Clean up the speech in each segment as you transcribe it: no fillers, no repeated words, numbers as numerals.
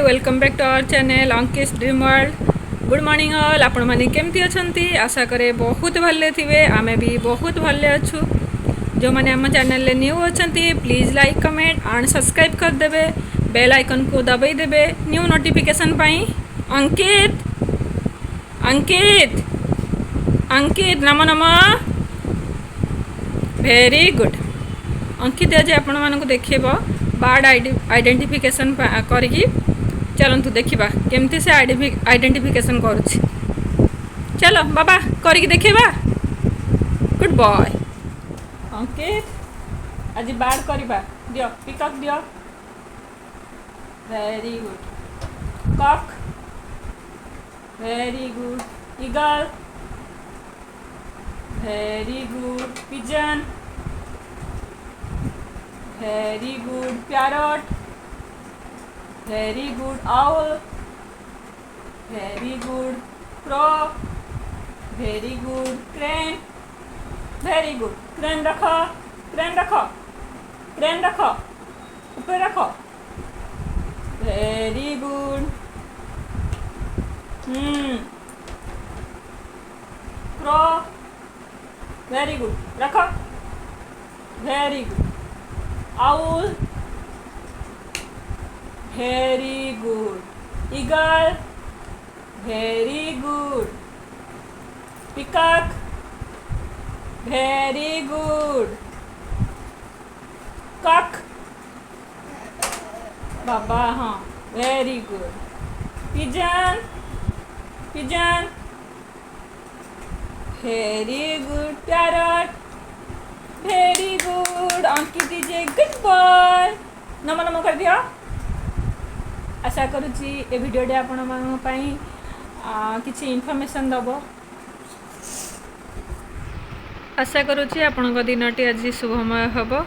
Welcome back to our channel Ankish dream world. Good morning all. आपण माने केमती अछंती? आशा करे बहुत भले थिबे। आमे भी बहुत भले अछु। जो माने हम चैनल ले न्यू अछंती please like comment and subscribe कर देबे। बेल आइकन को दबाई देबे न्यू नोटिफिकेशन पाई। अंकित अंकित अंकित नमो नमो। Very good. अंकित आज आपण मानक देखिबो बार्ड आइडेंटिफिकेशन करिकी। चलतु देखा केमती से आइडेंटिफिकेशन करुच्ची। चलो बाबा करिकी देखा। Good boy Ankit. आज बार्ड करवा दियो। पिकअप दियो। Very good. Cock. Very good. Eagle. Very good. Pigeon. Very good. Parrot. Very good. Owl. Very good. Crow. Very good. Crane. Very good. Crane रखो। क्रेन रखो। क्रेन रखो। ऊपर रखो। Very good. Crow. Very good. रखो। Very good. Owl. Very good. Eagle. Very good. Peacock. Very good. Cock. बाबा हाँ very good. Pigeon. Pigeon. Very good. Parrot. Very good. Ankit is a good boy. Namo Namo कर दिया। आशा करुच्ची ए भिडियोटे आपण मानक पई किछि information दबो। आशा करुच्ची आपणक दिनटी आज शुभमय हबो।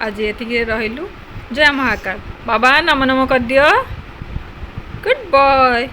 आज एतिके रहिलु। जय महाकाल। बाबा नमो नमो कर दियो। Good boy.